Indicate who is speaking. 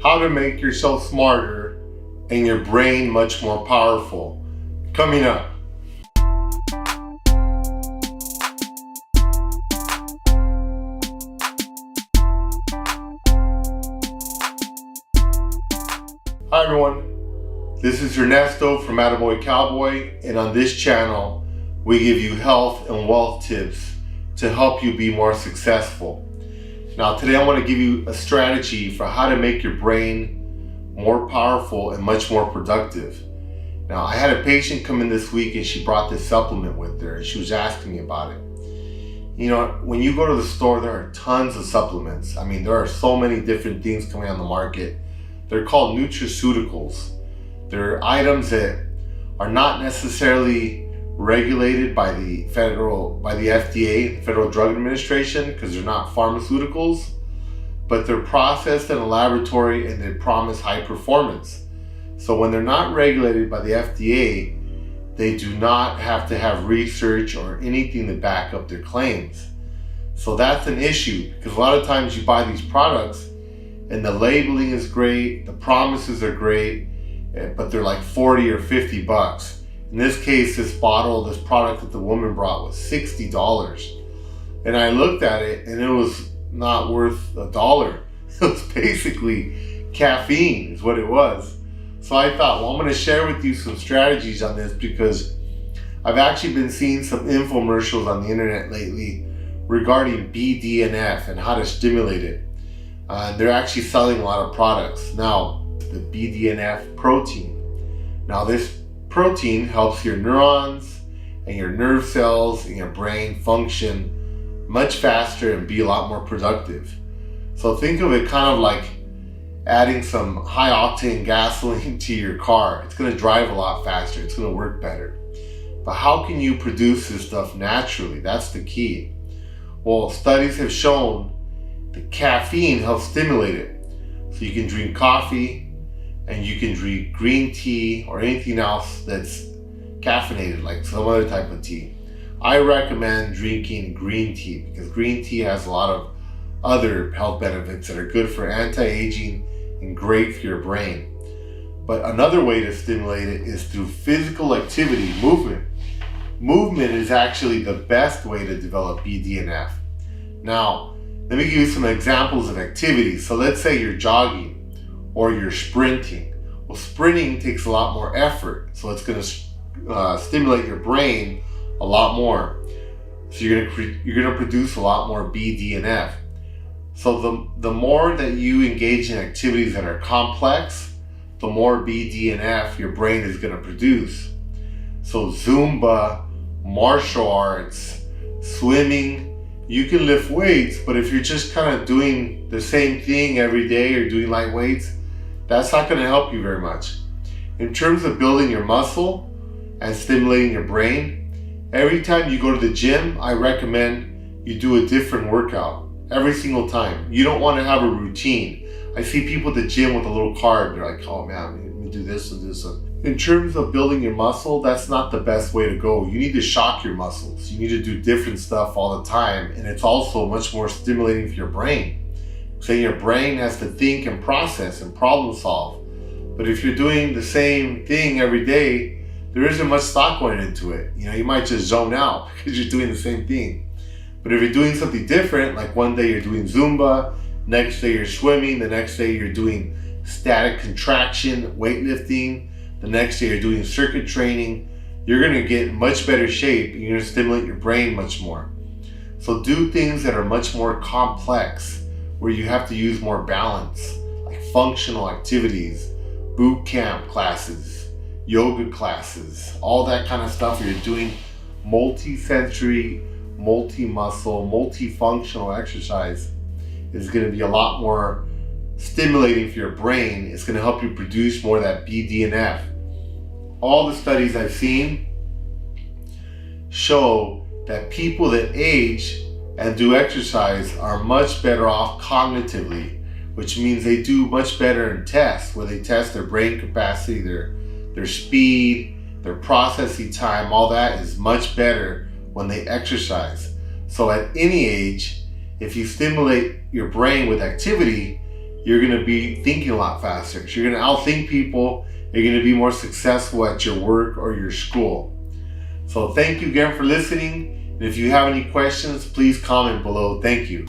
Speaker 1: how to make yourself smarter and your brain much more powerful. Coming up. Hi everyone, this is Ernesto from AttaBoyCowBoy, and on this channel we give you health and wealth tips to help you be more successful. Now today I want to give you a strategy for how to make your brain more powerful and much more productive. Now I had a patient come in this week and she brought this supplement with her and she was asking me about it. You know, when you go to the store, there are tons of supplements. I mean, there are so many different things coming on the market. They're called nutraceuticals. They're items that are not necessarily regulated by the FDA, the Federal Drug Administration, because they're not pharmaceuticals, but they're processed in a laboratory and they promise high performance. So when they're not regulated by the FDA, they do not have to have research or anything to back up their claims. So that's an issue, because a lot of times you buy these products and the labeling is great, the promises are great, but they're like 40 or 50 bucks. In this case, this product that the woman brought was $60. And I looked at it and it was not worth $1. It was basically caffeine is what it was. So I thought, well, I'm gonna share with you some strategies on this because I've actually been seeing some infomercials on the internet lately regarding BDNF and how to stimulate it. They're actually selling a lot of products. Now, the BDNF protein. Now this protein helps your neurons and your nerve cells in your brain function much faster and be a lot more productive. So think of it kind of like adding some high octane gasoline to your car. It's going to drive a lot faster. It's going to work better. But how can you produce this stuff naturally? That's the key. Well, studies have shown that caffeine helps stimulate it. So you can drink coffee, and you can drink green tea or anything else that's caffeinated, like some other type of tea. I recommend drinking green tea because green tea has a lot of other health benefits that are good for anti-aging and great for your brain. But another way to stimulate it is through physical activity, movement. Movement is actually the best way to develop BDNF. Now, let me give you some examples of activities. So let's say you're jogging or you're sprinting. Well, sprinting takes a lot more effort, so it's going to stimulate your brain a lot more. So you're going to produce a lot more BDNF. So the more that you engage in activities that are complex, the more BDNF your brain is going to produce. So Zumba, martial arts, swimming, you can lift weights, but if you're just kind of doing the same thing every day or doing light weights, that's not going to help you very much. In terms of building your muscle and stimulating your brain, every time you go to the gym, I recommend you do a different workout every single time. You don't want to have a routine. I see people at the gym with a little card. They're like, oh man, let me do this and this. In terms of building your muscle, that's not the best way to go. You need to shock your muscles. You need to do different stuff all the time. And it's also much more stimulating for your brain. So your brain has to think and process and problem solve. But if you're doing the same thing every day, there isn't much thought going into it. You know, you might just zone out because you're doing the same thing. But if you're doing something different, like one day you're doing Zumba, next day you're swimming, the next day you're doing static contraction, weightlifting, the next day you're doing circuit training, you're going to get in much better shape and you're going to stimulate your brain much more. So do things that are much more complex, where you have to use more balance, like functional activities, boot camp classes, yoga classes, all that kind of stuff where you're doing multi-sensory, multi-muscle, multifunctional exercise is going to be a lot more stimulating for your brain. It's going to help you produce more of that BDNF. All the studies I've seen show that people that age and do exercise are much better off cognitively, which means they do much better in tests where they test their brain capacity, their speed, their processing time. All that is much better when they exercise. So at any age, if you stimulate your brain with activity, you're going to be thinking a lot faster. So you're going to outthink people. You're going to be more successful at your work or your school. So thank you again for listening. And if you have any questions, please comment below. Thank you.